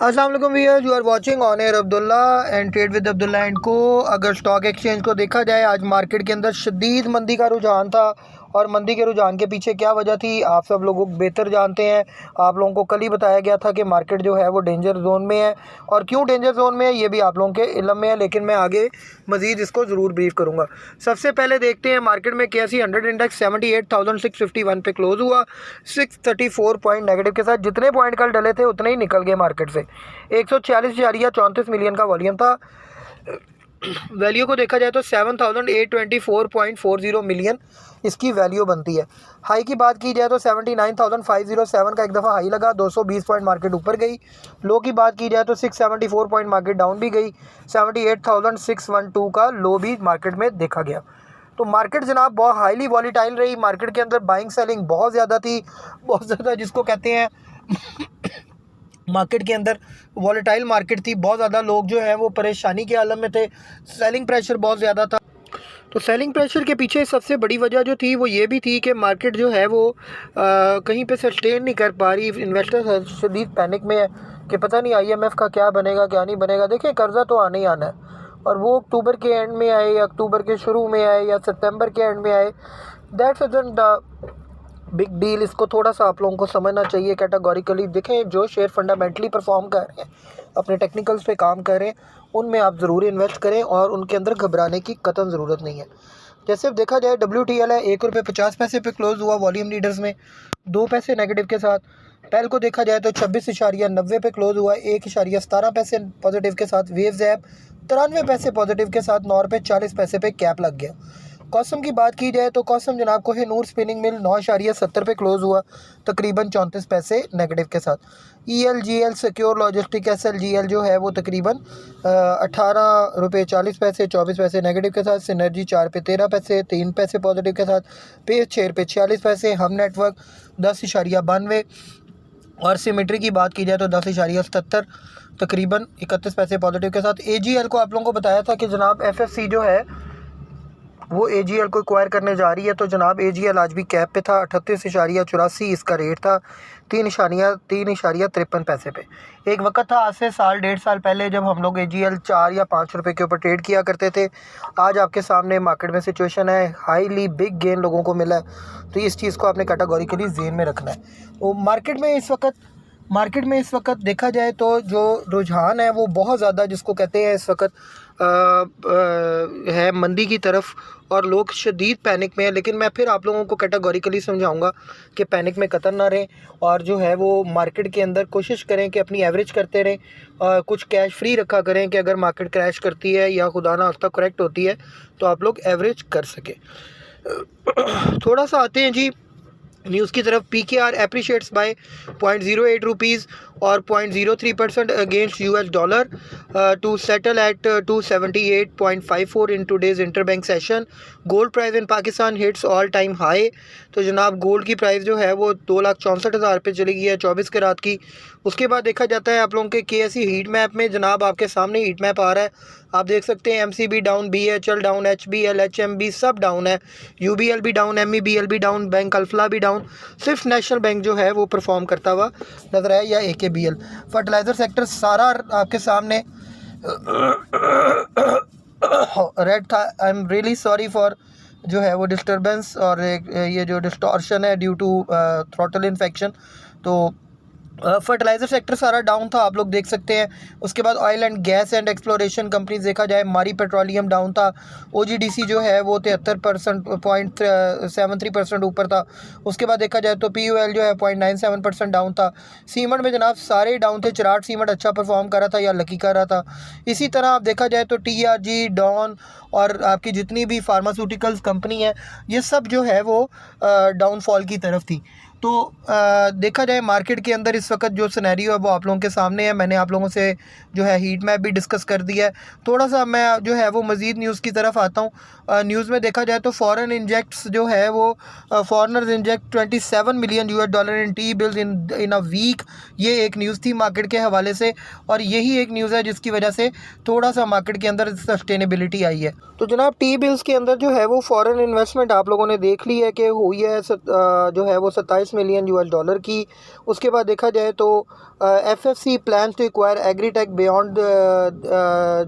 अस्सलाम वालेकुम viewers, you are watching on air Abdullah and trade with Abdullah and co. अगर stock exchange को देखा जाए, आज मार्केट के अंदर शदीद मंदी का रुझान था और मंदी के रुझान के पीछे क्या वजह थी आप सब लोगों को बेहतर जानते हैं। आप लोगों को कल ही बताया गया था कि मार्केट जो है वो डेंजर जोन में है, और क्यों डेंजर जोन में है ये भी आप लोगों के इल्म में है, लेकिन मैं आगे मज़ीद इसको ज़रूर ब्रीफ करूँगा। सबसे पहले देखते हैं मार्केट में KSE 100 इंडेक्स 78,651 पे क्लोज़ हुआ 634 पॉइंट नेगेटिव के साथ। जितने पॉइंट कल डले थे उतने ही निकल गए मार्केट से। 146.34 मिलियन का वॉल्यूम था। वैल्यू को देखा जाए तो 7,824.40 मिलियन इसकी वैल्यू बनती है। हाई की बात की जाए तो 79,507 का एक दफ़ा हाई लगा, 220 पॉइंट मार्केट ऊपर गई। लो की बात की जाए तो 674 पॉइंट मार्केट डाउन भी गई, 78,612 का लो भी मार्केट में देखा गया। तो मार्केट जनाब बहुत हाईली वॉलीटाइल रही। मार्केट के अंदर बाइंग सेलिंग बहुत ज़्यादा थी, बहुत ज़्यादा जिसको कहते हैं मार्केट के अंदर वॉलेटाइल मार्केट थी। बहुत ज़्यादा लोग जो है वो परेशानी के आलम में थे, सेलिंग प्रेशर बहुत ज़्यादा था। तो सेलिंग प्रेशर के पीछे सबसे बड़ी वजह जो थी वो ये भी थी कि मार्केट जो है वो कहीं पे सस्टेन नहीं कर पा रही। इन्वेस्टर शदीद पैनिक में है कि पता नहीं IMF का क्या बनेगा क्या नहीं बनेगा। देखिए, कर्ज़ा तो आने ही आना है, और वो अक्टूबर के एंड में आए या अक्टूबर के शुरू में आए या सितंबर के एंड में आए, दैट्स बिग डील। इसको थोड़ा सा आप लोगों को समझना चाहिए कैटेगोरिकली। देखें, जो शेयर फंडामेंटली परफॉर्म कर रहे हैं, अपने टेक्निकल्स पे काम कर रहे हैं, उनमें आप ज़रूर इन्वेस्ट करें और उनके अंदर घबराने की कतई ज़रूरत नहीं है। जैसे अब देखा जाए, WTL है ₹1.50 पे क्लोज़ हुआ वॉल्यूम लीडर्स में, 2 पैसे नेगेटिव के साथ। पेल को देखा जाए तो 26.90 पे क्लोज़ हुआ, 1.17 पैसे पॉजिटिव के साथ। वेव्स ऐप 93 पैसे पॉजिटिव के साथ, ₹9.40 पे कैप लग गया। कॉसम की बात की जाए तो कॉसम जनाब कोहिनूर स्पिनिंग मिल 9.70 पे क्लोज़ हुआ, तकरीबन 34 पैसे नेगेटिव के साथ। ELGL सिक्योर लॉजिस्टिक SLGL जो है वो तकरीबन ₹18.40 24 पैसे नेगेटिव के साथ। सिनर्जी 4 पे 13 पैसे 3 पैसे पॉजिटिव के साथ। पेज 6 पे 46 पैसे। हम नेटवर्क 10.92, और सिमेट्री की बात की जाए तो 10.77 तकरीबन 31 पैसे पॉजिटिव के साथ। AGL को आप लोगों को बताया था कि जनाब FSC जो है वो AGL को एक्वायर करने जा रही है, तो जनाब AGL आज भी कैप पे था। 38.84 इसका रेट था, 3.53 पैसे पे। एक वक्त था आज से साल 1.5 साल पहले जब हम लोग AGL 4 या 5 रुपए के ऊपर ट्रेड किया करते थे। आज आपके सामने मार्केट में सिचुएशन है, हाईली बिग गेन लोगों को मिला है, तो इस चीज़ को आपने कैटेगोरिकली ज़हन में रखना है। तो मार्केट में इस वक्त देखा जाए तो जो रुझान है वो बहुत ज़्यादा जिसको कहते हैं इस वक्त है मंदी की तरफ, और लोग शदीद पैनिक में है। लेकिन मैं फिर आप लोगों को कैटेगोरिकली समझाऊंगा कि पैनिक में कतई ना रहें, और जो है वो मार्केट के अंदर कोशिश करें कि अपनी एवरेज करते रहें, कुछ कैश फ्री रखा करें कि अगर मार्केट क्रैश करती है या खुदा ना खास्ता करेक्ट होती है तो आप लोग एवरेज कर सकें। थोड़ा सा आते हैं जी न्यूज़ की तरफ। PKR एप्रिशिएट्स बाय 0.08 रुपीज़ और 0.03% against US dollar to settle at 278.54 in today's interbank session. Gold price in Pakistan hits all time high. तो जनाब गोल्ड की प्राइस जो है वो 2,64,000 पे चली गई है 24 के रात की। उसके बाद देखा जाता है आप लोगों के KSE हीट मैप में, जनाब आपके सामने हीट मैप आ रहा है, आप देख सकते हैं MCB down, BHL down, HBL HMB सब डाउन है, UBL भी डाउन, MEBL भी डाउन, बैंक अल्फला भी डाउन। सिर्फ नेशनल बैंक जो है वो परफॉर्म करता हुआ नजर आया, या AKBL। फर्टिलाइज़र सेक्टर सारा आपके सामने रेड था। I am really sorry for जो है वो डिस्टर्बेंस और ये जो डिस्टॉर्शन है ड्यू टू थ्रोटल इन्फेक्शन। तो फर्टिलाइज़र सेक्टर सारा डाउन था, आप लोग देख सकते हैं। उसके बाद oil and gas and exploration companies देखा जाए, मारी पेट्रोलियम डाउन था। OGDC जो है वो 73.73% ऊपर था। उसके बाद देखा जाए तो PUL जो है 0.97% डाउन था। सीमेंट में जनाब सारे डाउन थे, चिराट सीमेंट अच्छा परफॉर्म कर रहा था या लकी कर रहा था। इसी तरह आप देखा जाए तो TRG, डॉन और आपकी जितनी भी फार्मास्यूटिकल्स कंपनी है, ये सब जो है वो डाउनफॉल की तरफ थी। तो देखा जाए मार्केट के अंदर इस वक्त जो सिनेरियो है वो आप लोगों के सामने है। मैंने आप लोगों से जो है हीट मैप भी डिस्कस कर दिया है। थोड़ा सा मैं जो है वो मज़ीद न्यूज़ की तरफ आता हूँ। न्यूज़ में देखा जाए तो फॉरेन इंजेक्ट्स जो है वो foreigners inject $27 million in T bills in a week. ये एक न्यूज़ थी मार्केट के हवाले से, और यही एक न्यूज़ है जिसकी वजह से थोड़ा सा मार्केट के अंदर सस्टेनेबिलिटी आई है। तो जनाब टी बिल्स के अंदर जो है वो फॉरेन इन्वेस्टमेंट आप लोगों ने देख ली है कि हुई है जो है वो 27 $30 मिलियन की। उसके बाद देखा जाए तो FFC plans to acquire agritech beyond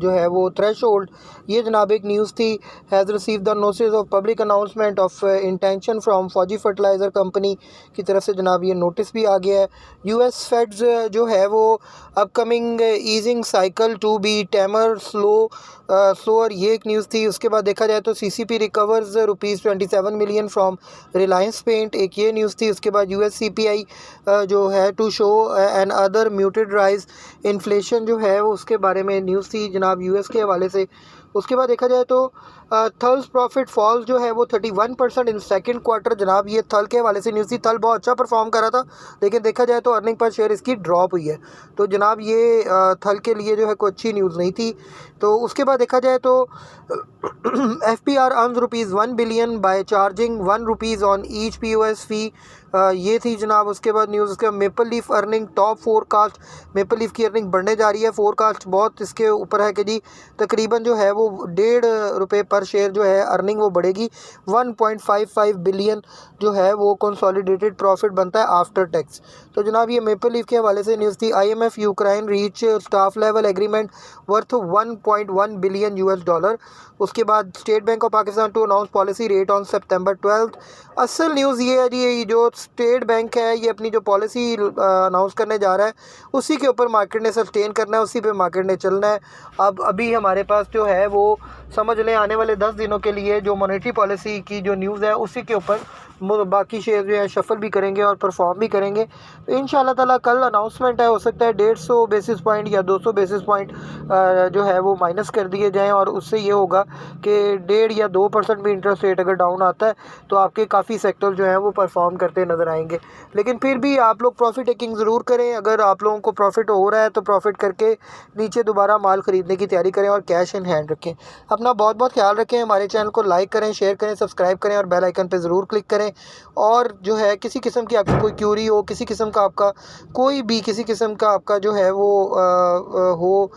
जो है वो थ्रेशोल्ड, ये जनाब एक न्यूज़ थी। Has receive the notice of public announcement of intention from Fauji fertilizer company की तरफ से जनाब ये नोटिस भी आ गया है। US फेड्स जो है वो upcoming easing cycle to be tamer slower, ये एक न्यूज़ थी। उसके बाद देखा जाए तो CCP recovers ₹27 million from Reliance paint, एक ये न्यूज़ थी। उसके बाद US CPI जो है to show another muted rise inflation जो है वो उसके बारे में न्यूज़ थी जनाब US के हवाले से। उसके बाद देखा जाए तो थल्स प्रॉफिट फॉल्स जो है वो 31% इन सेकंड क्वार्टर, जनाब ये थल के हवाले से न्यूज़ थी। थल बहुत अच्छा परफॉर्म करा था, लेकिन देखा जाए तो अर्निंग पर शेयर इसकी ड्रॉप हुई है, तो जनाब ये थल के लिए जो है कोई अच्छी न्यूज़ नहीं थी। तो उसके बाद देखा जाए तो FPR earns ₹1 billion bye charging ₹1 on each POS फी, ये थी जनाब। उसके बाद न्यूज़, उसके maple leaf earning top forecast, maple leaf की अर्निंग बढ़ने जा रही है, फोरकास्ट बहुत इसके ऊपर है कि जी तकरीबन जो है वो ₹1.5 पर शेयर जो है अर्निंग वो बढ़ेगी। 1.55 बिलियन जो है वो कंसोलिडेटेड प्रॉफिट बनता है आफ्टर टैक्स। तो जनाब ये मेपल लीफ के हवाले से न्यूज़ थी। IMF Ukraine reach staff level agreement worth $1.1 billion. उसके बाद State Bank of Pakistan to announce policy rate on September 12। असल न्यूज़ ये है जी, जो स्टेट बैंक है ये अपनी जो पॉलिसी अनाउंस करने जा रहा है उसी के ऊपर मार्केट ने सस्टेन करना है, उसी पे मार्केट ने चलना है। अब अभी हमारे पास जो है वो समझ लें आने वाले 10 दिनों के लिए जो मॉनेटरी पॉलिसी की जो न्यूज़ है उसी के ऊपर बाकी शेयर जो है शफल भी करेंगे और परफॉर्म भी करेंगे। तो इंशाल्लाह ताला कल अनाउंसमेंट है, हो सकता है 150 बेसिस पॉइंट या 200 बेसिस पॉइंट जो है वो माइनस कर दिए जाएं, और उससे ये होगा कि 1.5 या 2% भी इंटरेस्ट रेट अगर डाउन आता है तो आपके काफ़ी सेक्टर जो हैं वो परफॉर्म करते नज़र आएंगे। लेकिन फिर भी आप लोग प्रॉफिट टेकिंग ज़रूर करें। अगर आप लोगों को प्रॉफिट हो रहा है तो प्रॉफिट करके नीचे दोबारा माल ख़रीदने की तैयारी करें और कैश इन हैंड रखें। अपना बहुत बहुत ख्याल रखें। हमारे चैनल को लाइक करें, शेयर करें, सब्सक्राइब करें और बेल आइकन पर ज़रूर क्लिक करें। और जो है किसी किस्म की आपकी कोई क्यूरी हो, किसी किस्म का आपका कोई भी किसी किस्म का आपका जो है वो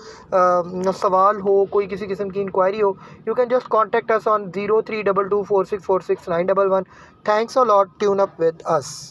सवाल हो, कोई किसी किस्म की इंक्वायरी हो, you can just contact us on 03224646 911। Thanks a lot, tune up with us.